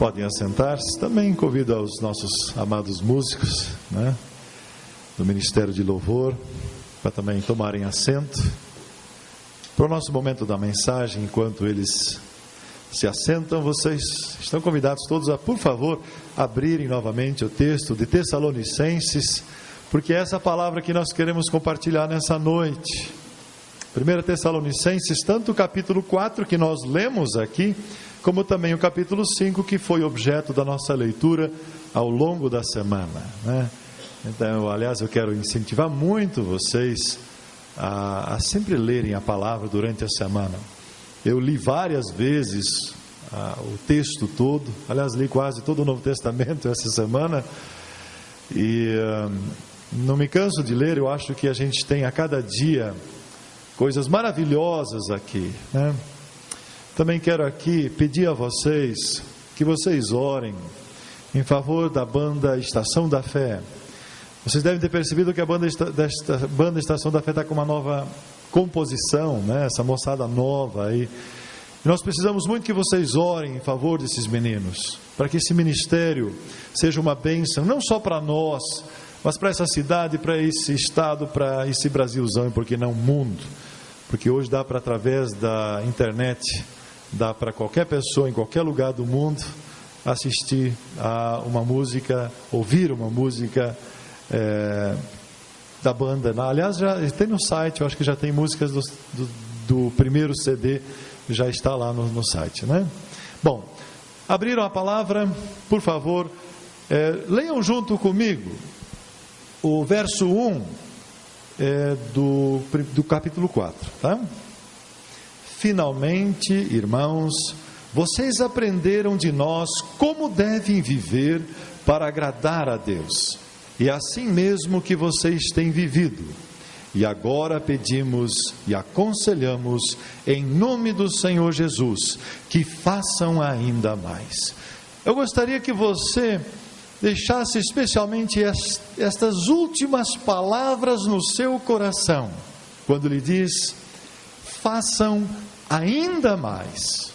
Podem assentar-se. Também convido aos nossos amados músicos, né, do Ministério de Louvor, para também tomarem assento. Para o nosso momento da mensagem, enquanto eles se assentam, vocês estão convidados todos a, por favor, abrirem novamente o texto de Tessalonicenses, porque é essa palavra que nós queremos compartilhar nessa noite. 1 Tessalonicenses, tanto o capítulo 4 que nós lemos aqui, como também o capítulo 5, que foi objeto da nossa leitura ao longo da semana, né? Então, aliás, eu quero incentivar muito vocês a sempre lerem a palavra durante a semana. Eu li várias vezes o texto todo, aliás, li quase todo o Novo Testamento essa semana, e não me canso de ler. Eu acho que a gente tem a cada dia coisas maravilhosas aqui, né? Também quero aqui pedir a vocês que vocês orem em favor da banda Estação da Fé. Vocês devem ter percebido que a banda Estação da Fé está com uma nova composição, né? Essa moçada nova aí. E nós precisamos muito que vocês orem em favor desses meninos, para que esse ministério seja uma bênção, não só para nós, mas para essa cidade, para esse estado, para esse Brasilzão, e por que não mundo? Porque hoje dá para, através da internet, dá para qualquer pessoa, em qualquer lugar do mundo, assistir a uma música, ouvir uma música da banda. Aliás, já tem no site, eu acho que já tem músicas do primeiro CD, já está lá no site, né? Bom, abriram a palavra, por favor, leiam junto comigo o verso 1 do capítulo 4, tá? Finalmente, irmãos, vocês aprenderam de nós como devem viver para agradar a Deus, e é assim mesmo que vocês têm vivido. E agora pedimos e aconselhamos, em nome do Senhor Jesus, que façam ainda mais. Eu gostaria que você deixasse especialmente estas últimas palavras no seu coração, quando lhe diz: façam ainda mais.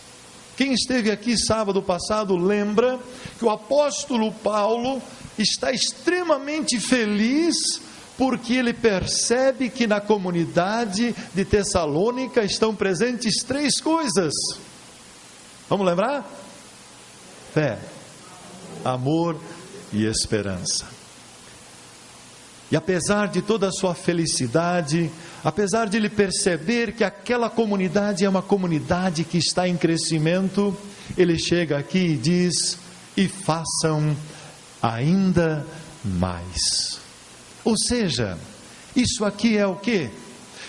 Quem esteve aqui sábado passado lembra que o apóstolo Paulo está extremamente feliz, porque ele percebe que na comunidade de Tessalônica estão presentes 3 coisas. Vamos lembrar? Fé, amor e esperança. E apesar de toda a sua felicidade, apesar de ele perceber que aquela comunidade é uma comunidade que está em crescimento, ele chega aqui e diz: e façam ainda mais. Ou seja, isso aqui é o quê?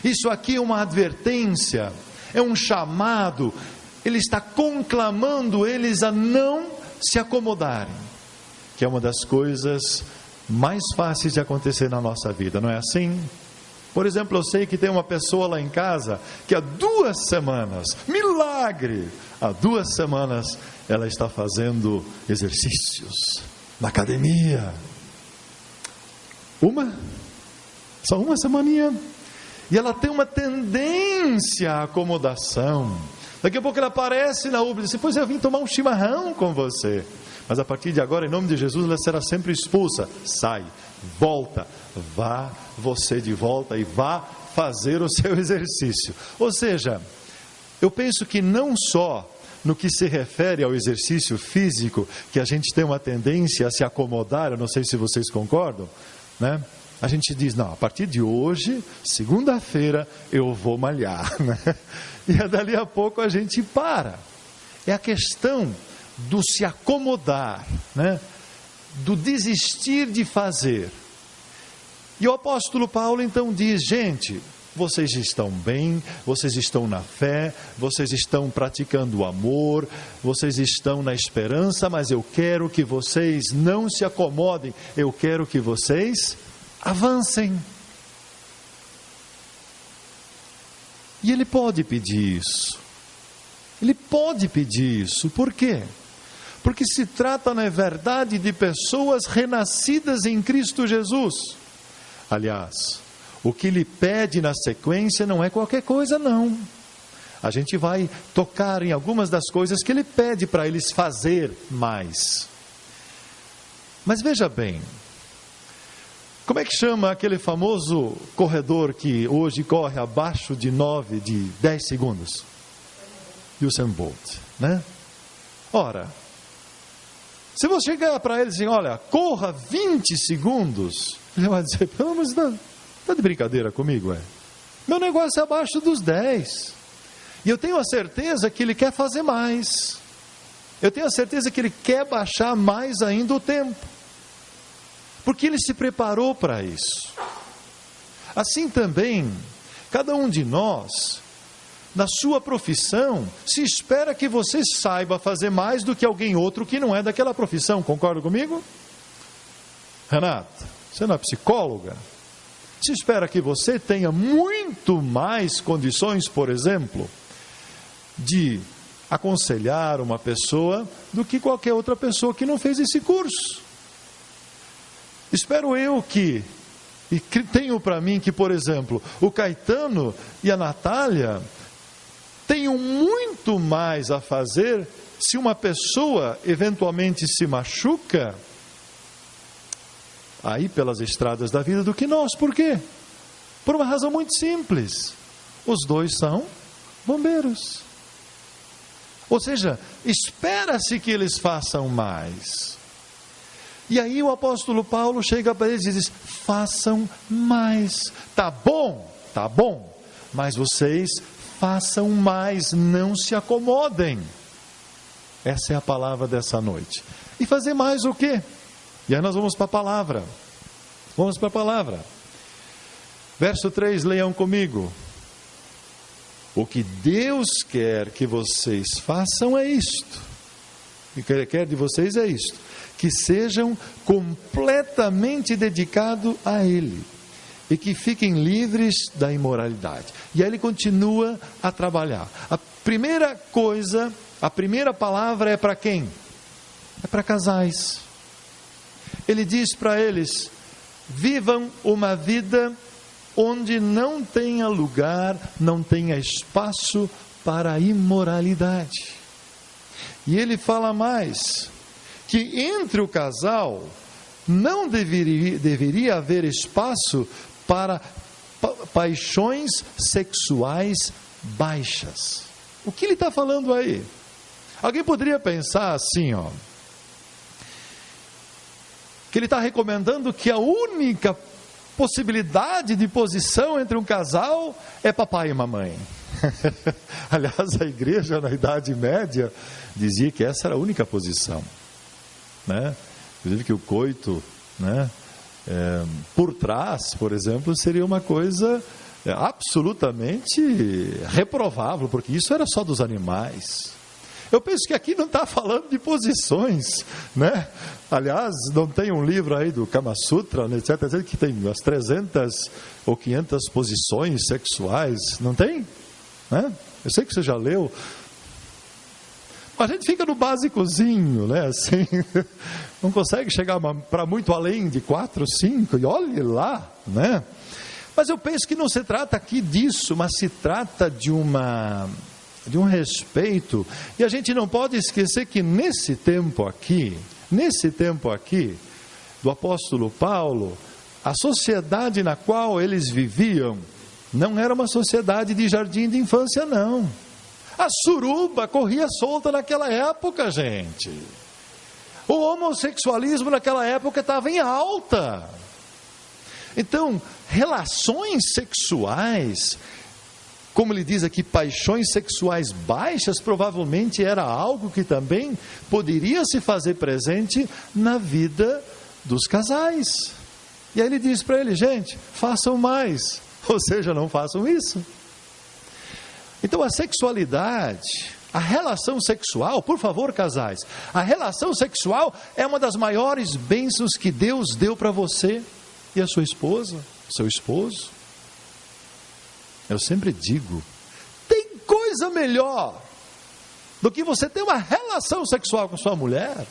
Isso aqui é uma advertência, é um chamado. Ele está conclamando eles a não se acomodarem, que é uma das coisas mais fáceis de acontecer na nossa vida, não é assim? Por exemplo, eu sei que tem uma pessoa lá em casa que há 2 semanas, milagre, há 2 semanas ela está fazendo exercícios na academia. Só uma semaninha, e ela tem uma tendência à acomodação. Daqui a pouco ela aparece na UBS e diz: pois eu vim tomar um chimarrão com você. Mas a partir de agora, em nome de Jesus, ela será sempre expulsa. Sai, volta, vá você de volta e vá fazer o seu exercício. Ou seja, eu penso que não só no que se refere ao exercício físico, que a gente tem uma tendência a se acomodar, eu não sei se vocês concordam, né? A gente diz: não, a partir de hoje, segunda-feira, eu vou malhar, né? E dali a pouco a gente para. É a questão do se acomodar, né? Do desistir de fazer. E o apóstolo Paulo então diz: gente, vocês estão bem, vocês estão na fé, vocês estão praticando o amor, vocês estão na esperança, mas eu quero que vocês não se acomodem, eu quero que vocês avancem. E ele pode pedir isso. Ele pode pedir isso. Por quê? Porque se trata, na verdade, de pessoas renascidas em Cristo Jesus. Aliás, o que lhe pede na sequência não é qualquer coisa, não. a gente vai tocar em algumas das coisas que ele pede para eles fazer mais. Mas veja bem, como é que chama aquele famoso corredor que hoje corre abaixo de 10 segundos? Usain Bolt, né? Ora, se você chegar para ele assim, olha, corra 20 segundos, ele vai dizer, pelo menos está de brincadeira comigo, é? Meu negócio é abaixo dos 10. E eu tenho a certeza que ele quer fazer mais. Eu tenho a certeza que ele quer baixar mais ainda o tempo. Porque ele se preparou para isso. Assim também, cada um de nós, na sua profissão, se espera que você saiba fazer mais do que alguém outro que não é daquela profissão. Concorda comigo? Renata, você não é psicóloga? Se espera que você tenha muito mais condições, por exemplo, de aconselhar uma pessoa do que qualquer outra pessoa que não fez esse curso. Espero eu que tenho para mim que, por exemplo, o Caetano e a Natália tenham muito mais a fazer se uma pessoa eventualmente se machuca aí pelas estradas da vida do que nós. Por quê? Por uma razão muito simples. Os dois são bombeiros. Ou seja, espera-se que eles façam mais. E aí o apóstolo Paulo chega para eles e diz, façam mais. Tá bom, mas vocês façam mais, não se acomodem. Essa é a palavra dessa noite. E fazer mais o quê? E aí nós vamos para a palavra. Vamos para a palavra. Verso 3, leiam comigo. O que Deus quer que vocês façam é isto. O que Ele quer de vocês é isto. Que sejam completamente dedicados a Ele. E que fiquem livres da imoralidade. E aí ele continua a trabalhar. A primeira coisa, a primeira palavra é para quem? É para casais. Ele diz para eles, vivam uma vida onde não tenha lugar, não tenha espaço para a imoralidade. E ele fala mais, que entre o casal não deveria haver espaço para paixões sexuais baixas. O que ele está falando aí? Alguém poderia pensar assim, que ele está recomendando que a única possibilidade de posição entre um casal é papai e mamãe. Aliás, a igreja na Idade Média dizia que essa era a única posição, né? Inclusive que o coito, né, por trás, por exemplo, seria uma coisa absolutamente reprovável, porque isso era só dos animais. Eu penso que aqui não está falando de posições, né? Aliás, não tem um livro aí do Kama Sutra, né, etc., que tem umas 300 ou 500 posições sexuais, não tem? Né? Eu sei que você já leu. A gente fica no básicozinho, né? Assim, não consegue chegar para muito além de 4, 5, e olhe lá, né? Mas eu penso que não se trata aqui disso, mas se trata de um respeito, e a gente não pode esquecer que nesse tempo aqui, do apóstolo Paulo, a sociedade na qual eles viviam, não era uma sociedade de jardim de infância, não. A suruba corria solta naquela época, gente. O homossexualismo naquela época estava em alta. Então, relações sexuais, como ele diz aqui, paixões sexuais baixas, provavelmente era algo que também poderia se fazer presente na vida dos casais. E aí ele diz para ele, gente, façam mais, ou seja, não façam isso. Então a sexualidade, a relação sexual, por favor, casais, a relação sexual é uma das maiores bênçãos que Deus deu para você e a sua esposa, seu esposo. Eu sempre digo, tem coisa melhor do que você ter uma relação sexual com sua mulher.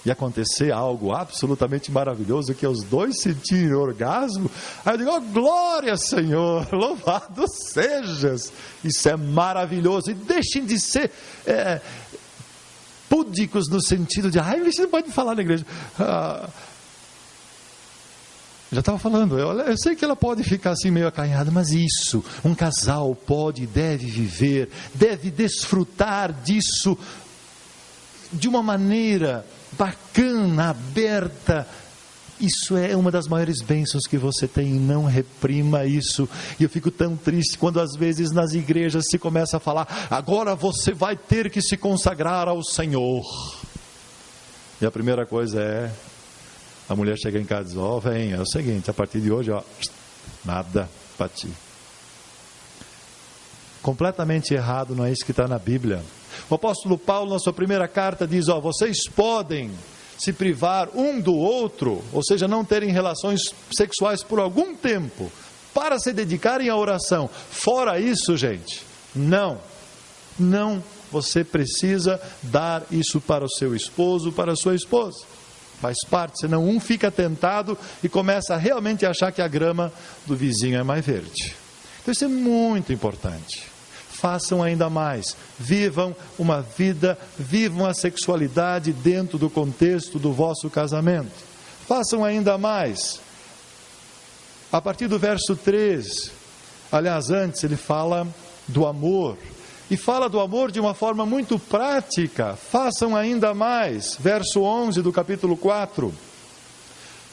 e acontecer algo absolutamente maravilhoso, que os dois sentirem orgasmo, aí eu digo, oh, glória Senhor, louvado sejas, isso é maravilhoso, e deixem de ser púdicos no sentido de, você não pode falar na igreja, já estava falando, eu sei que ela pode ficar assim meio acanhada, mas isso, um casal pode e deve viver, deve desfrutar disso de uma maneira bacana, aberta. Isso é uma das maiores bênçãos que você tem, não reprima isso. E eu fico tão triste quando às vezes nas igrejas se começa a falar, agora você vai ter que se consagrar ao Senhor. E a primeira coisa é, a mulher chega em casa e diz, vem, é o seguinte, a partir de hoje, nada para ti. Completamente errado, não é isso que está na Bíblia. O apóstolo Paulo, na sua primeira carta, diz, vocês podem se privar um do outro, ou seja, não terem relações sexuais por algum tempo, para se dedicarem à oração. Fora isso, gente, não, você precisa dar isso para o seu esposo, para a sua esposa. Faz parte, senão um fica tentado e começa a realmente achar que a grama do vizinho é mais verde. Então isso é muito importante. Façam ainda mais, vivam uma vida, vivam a sexualidade dentro do contexto do vosso casamento. Façam ainda mais. A partir do verso 3, aliás, antes ele fala do amor, e fala do amor de uma forma muito prática. Façam ainda mais, verso 11 do capítulo 4,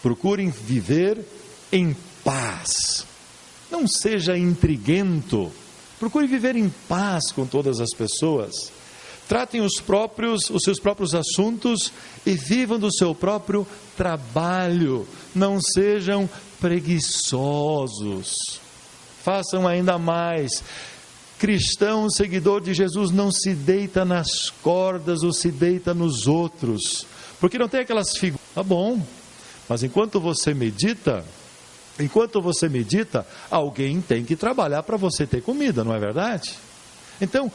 procurem viver em paz, não seja intriguento, procure viver em paz com todas as pessoas, tratem os seus próprios assuntos e vivam do seu próprio trabalho, não sejam preguiçosos. Façam ainda mais. Cristão, seguidor de Jesus, não se deita nas cordas ou se deita nos outros, porque não tem aquelas figuras, tá bom, mas enquanto você medita, alguém tem que trabalhar para você ter comida, não é verdade? Então,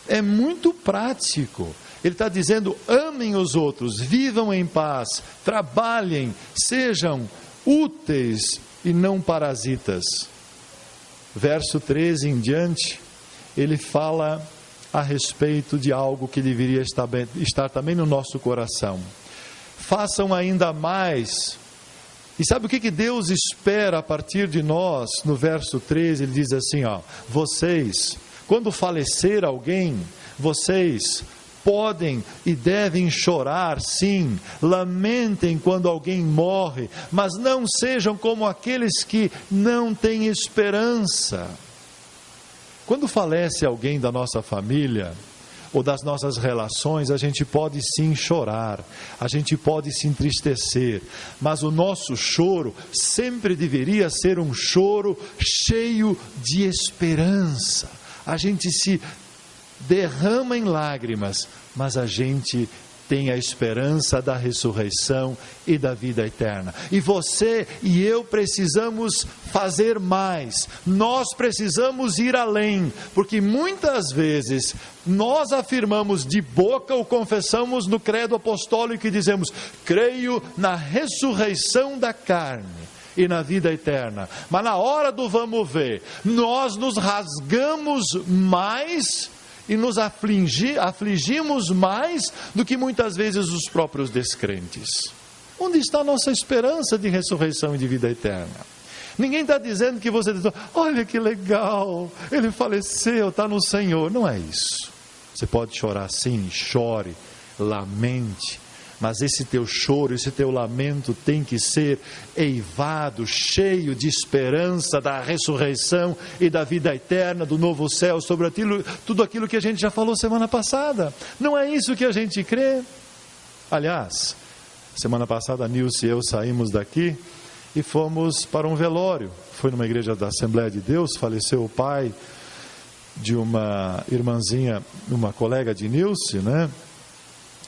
é muito prático. Ele está dizendo, amem os outros, vivam em paz, trabalhem, sejam úteis e não parasitas. Verso 13 em diante, ele fala a respeito de algo que deveria estar também no nosso coração. Façam ainda mais. E sabe o que Deus espera a partir de nós? No verso 13 ele diz assim, vocês, quando falecer alguém, vocês podem e devem chorar, sim, lamentem quando alguém morre, mas não sejam como aqueles que não têm esperança. Quando falece alguém da nossa família, ou das nossas relações, a gente pode sim chorar, a gente pode se entristecer, mas o nosso choro sempre deveria ser um choro cheio de esperança. A gente se derrama em lágrimas, mas a gente tem a esperança da ressurreição e da vida eterna. E você e eu precisamos fazer mais. Nós precisamos ir além, porque muitas vezes nós afirmamos de boca ou confessamos no credo apostólico e dizemos, creio na ressurreição da carne e na vida eterna. Mas na hora do vamos ver, nós nos rasgamos mais e nos afligimos mais do que muitas vezes os próprios descrentes. Onde está a nossa esperança de ressurreição e de vida eterna? Ninguém está dizendo que você diz, olha que legal, ele faleceu, está no Senhor. Não é isso. Você pode chorar sim, chore, lamente, mas esse teu choro, esse teu lamento tem que ser eivado, cheio de esperança da ressurreição e da vida eterna, do novo céu, sobre tudo aquilo que a gente já falou semana passada. Não é isso que a gente crê? Aliás, semana passada a Nilce e eu saímos daqui e fomos para um velório. Foi numa igreja da Assembleia de Deus, faleceu o pai de uma irmãzinha, uma colega de Nilce, né?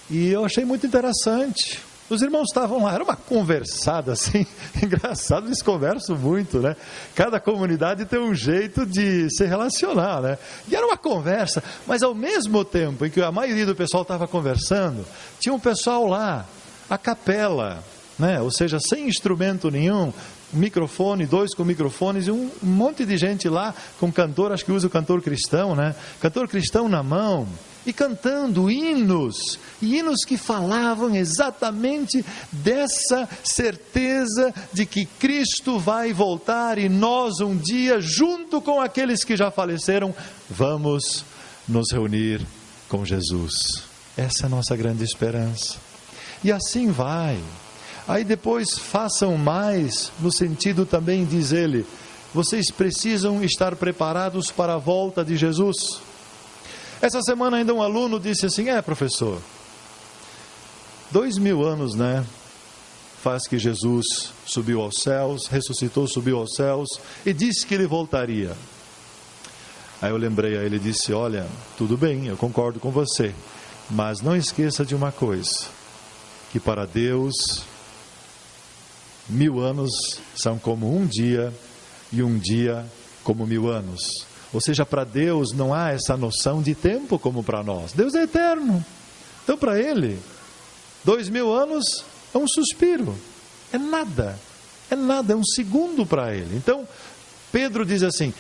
E eu achei muito interessante. Os irmãos estavam lá, era uma conversada assim, engraçado, eles conversam muito, né? Cada comunidade tem um jeito de se relacionar, né? E era uma conversa, mas ao mesmo tempo em que a maioria do pessoal estava conversando, tinha um pessoal lá, a capela, né? Ou seja, sem instrumento nenhum, microfone, 2 com microfones, e um monte de gente lá com cantor, acho que usa o cantor cristão, né? Cantor cristão na mão, e cantando hinos, e hinos que falavam exatamente dessa certeza de que Cristo vai voltar e nós um dia, junto com aqueles que já faleceram, vamos nos reunir com Jesus. Essa é a nossa grande esperança. E assim vai. Aí depois façam mais, no sentido também, diz ele, vocês precisam estar preparados para a volta de Jesus. Essa semana ainda um aluno disse assim, professor, 2000 anos, né? Faz que Jesus subiu aos céus, ressuscitou, subiu aos céus e disse que ele voltaria. Aí eu lembrei a ele e disse, olha, tudo bem, eu concordo com você, mas não esqueça de uma coisa, que para Deus 1000 anos são como um dia, e um dia como 1000 anos. Ou seja, para Deus não há essa noção de tempo como para nós. Deus é eterno. Então para Ele, 2000 anos é um suspiro, é nada, é um segundo para Ele. Então Pedro diz assim,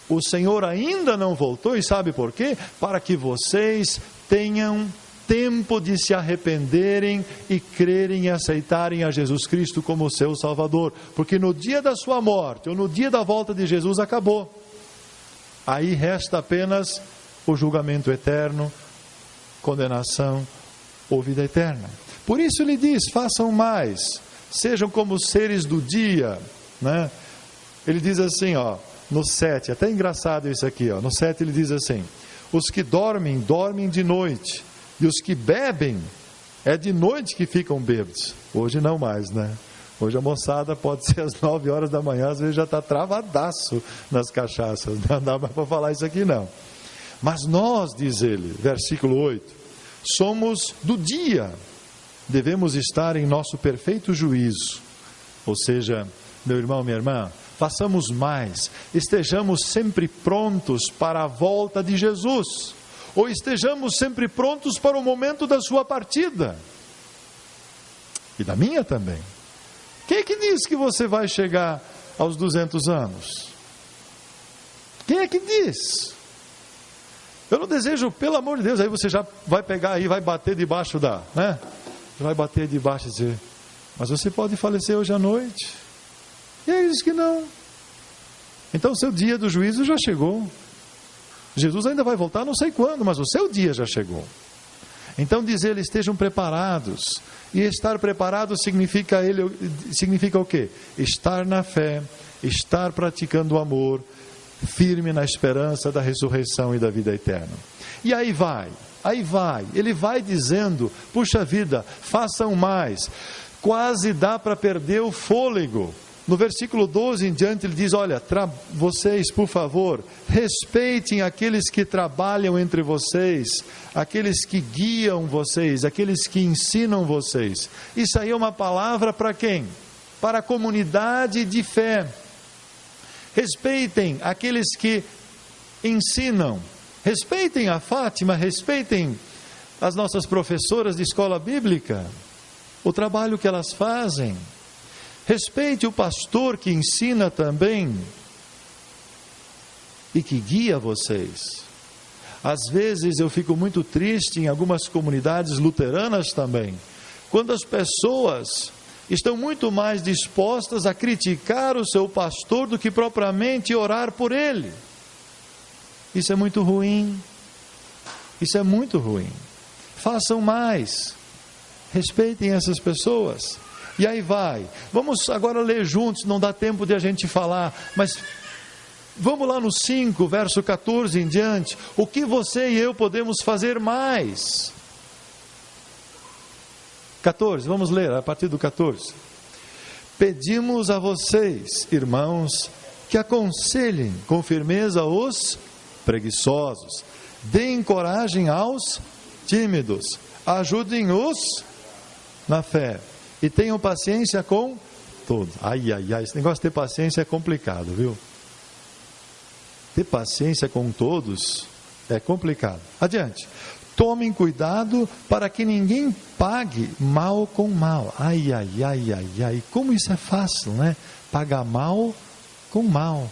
o Senhor ainda não voltou, e sabe por quê? Para que vocês tenham tempo de se arrependerem e crerem e aceitarem a Jesus Cristo como seu Salvador, porque no dia da sua morte, ou no dia da volta de Jesus, acabou. Aí resta apenas o julgamento eterno, condenação ou vida eterna. Por isso ele diz, façam mais, sejam como seres do dia, né? Ele diz assim, no 7, até engraçado isso aqui, no 7 ele diz assim, os que dormem, dormem de noite, e os que bebem, é de noite que ficam bêbados. Hoje não mais, né? Hoje a moçada pode ser às 9 horas da manhã, às vezes já está travadaço nas cachaças. Não dá mais para falar isso aqui não. Mas nós, diz ele, versículo 8, somos do dia. Devemos estar em nosso perfeito juízo. Ou seja, meu irmão, minha irmã, façamos mais. Estejamos sempre prontos para a volta de Jesus. Ou estejamos sempre prontos para o momento da sua partida. E da minha também. Quem é que diz que você vai chegar aos 200 anos? Quem é que diz? Eu não desejo, pelo amor de Deus, aí você já vai pegar aí, vai bater debaixo né? Vai bater debaixo e dizer, mas você pode falecer hoje à noite. E ele diz que não. Então o seu dia do juízo já chegou. Jesus ainda vai voltar, não sei quando, mas o seu dia já chegou. Então diz ele, estejam preparados. E estar preparado significa o quê? Estar na fé, estar praticando o amor, firme na esperança da ressurreição e da vida eterna. E aí vai, ele vai dizendo, puxa vida, façam mais. Quase dá para perder o fôlego. No versículo 12 em diante ele diz, olha, vocês, por favor, respeitem aqueles que trabalham entre vocês, aqueles que guiam vocês, aqueles que ensinam vocês. Isso aí é uma palavra para quem? Para a comunidade de fé. Respeitem aqueles que ensinam. Respeitem a Fátima, respeitem as nossas professoras de escola bíblica, o trabalho que elas fazem. Respeite o pastor que ensina também e que guia vocês. Às vezes eu fico muito triste em algumas comunidades luteranas também, quando as pessoas estão muito mais dispostas a criticar o seu pastor do que propriamente orar por ele. Isso é muito ruim. Isso é muito ruim. Façam mais. Respeitem essas pessoas. E aí vai. Vamos agora ler juntos, não dá tempo de a gente falar, mas vamos lá no 5, verso 14 em diante. O que você e eu podemos fazer mais? 14, vamos ler a partir do 14. Pedimos a vocês, irmãos, que aconselhem com firmeza os preguiçosos, deem coragem aos tímidos, ajudem-os na fé e tenham paciência com todos. Esse negócio de ter paciência é complicado, viu? Ter paciência com todos é complicado. Adiante. tomem cuidado para que ninguém pague mal com mal. Ai, ai, ai, ai, ai, como isso é fácil, né? Pagar mal com mal.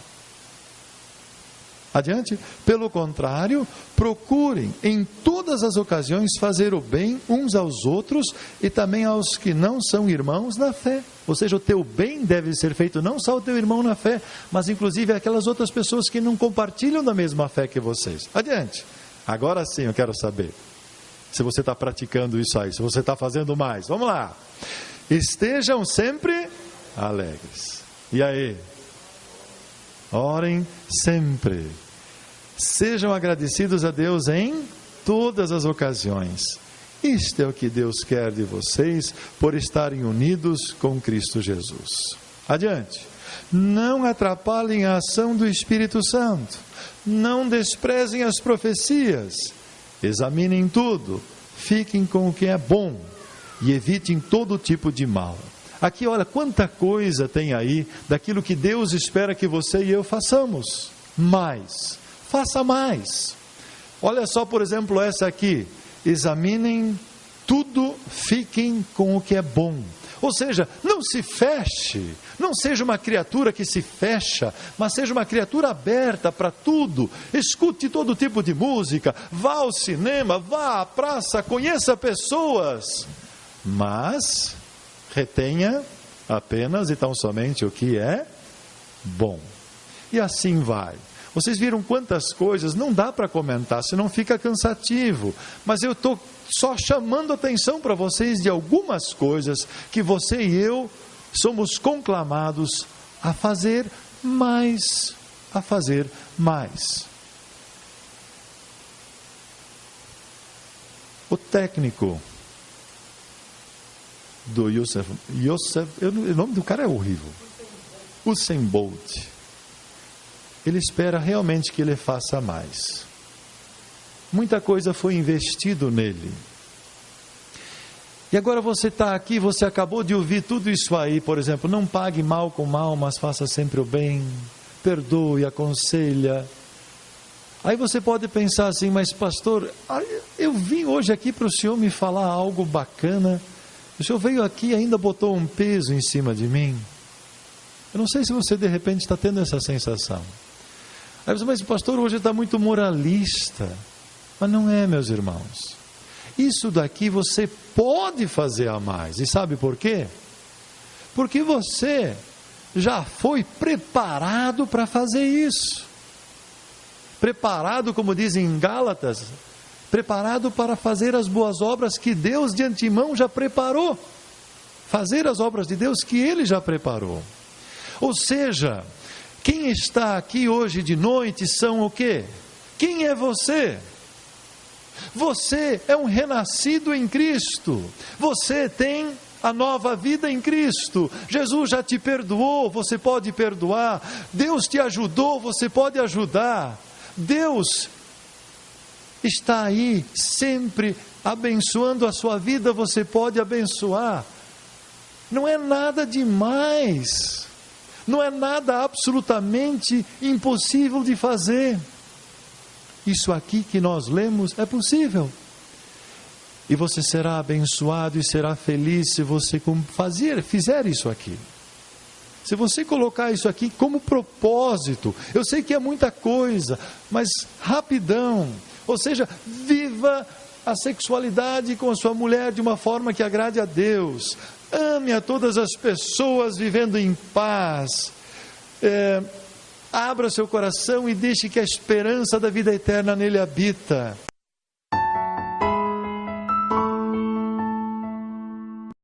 Adiante, pelo contrário, procurem em todas as ocasiões fazer o bem uns aos outros e também aos que não são irmãos na fé. Ou seja, o teu bem deve ser feito não só ao teu irmão na fé, mas inclusive aquelas outras pessoas que não compartilham da mesma fé que vocês. Adiante, agora sim eu quero saber se você está praticando isso aí, se você está fazendo mais. Vamos lá. Estejam sempre alegres. E aí? Orem sempre. Sejam agradecidos a Deus em todas as ocasiões. Isto é o que Deus quer de vocês por estarem unidos com Cristo Jesus. Adiante. Não atrapalhem a ação do Espírito Santo. Não desprezem as profecias. Examinem tudo. Fiquem com o que é bom e evitem todo tipo de mal. Aqui, olha, quanta coisa tem aí daquilo que Deus espera que você e eu façamos. Mais. Faça mais. Olha só, por exemplo, essa aqui. Examinem tudo, fiquem com o que é bom. Ou seja, não se feche. Não seja uma criatura que se fecha, mas seja uma criatura aberta para tudo. Escute todo tipo de música. Vá ao cinema, vá à praça, conheça pessoas. Mas retenha apenas e tão somente o que é bom. E assim vai. Vocês viram quantas coisas, não dá para comentar, senão fica cansativo. Mas eu estou só chamando atenção para vocês de algumas coisas que você e eu somos conclamados a fazer mais. A fazer mais. O técnico do o nome do cara é horrível, Usain Bolt, ele espera realmente que ele faça mais. Muita coisa foi investido nele. E agora você está aqui, você acabou de ouvir tudo isso aí, por exemplo, não pague mal com mal, mas faça sempre o bem, perdoe, aconselha. Aí você pode pensar assim, mas pastor, eu vim hoje aqui para o senhor me falar algo bacana, o senhor veio aqui e ainda botou um peso em cima de mim. Eu não sei se você de repente está tendo essa sensação. Aí você, mas pastor, hoje está muito moralista. Mas não é, meus irmãos. Isso daqui você pode fazer a mais. E sabe por quê? Porque você já foi preparado para fazer isso. Preparado, como dizem em Gálatas, preparado para fazer as boas obras que Deus de antemão já preparou. Fazer as obras de Deus que Ele já preparou. Ou seja, quem está aqui hoje de noite são o quê? Quem é você? Você é um renascido em Cristo. Você tem a nova vida em Cristo. Jesus já te perdoou, você pode perdoar. Deus te ajudou, você pode ajudar. Deus está aí sempre abençoando a sua vida, você pode abençoar. Não é nada demais. Não é nada absolutamente impossível de fazer. Isso aqui que nós lemos é possível. E você será abençoado e será feliz se você fizer isso aqui. Se você colocar isso aqui como propósito, eu sei que é muita coisa, mas rapidão. Ou seja, viva a sexualidade com a sua mulher de uma forma que agrade a Deus. Ame a todas as pessoas vivendo em paz. Abra seu coração e deixe que a esperança da vida eterna nele habita.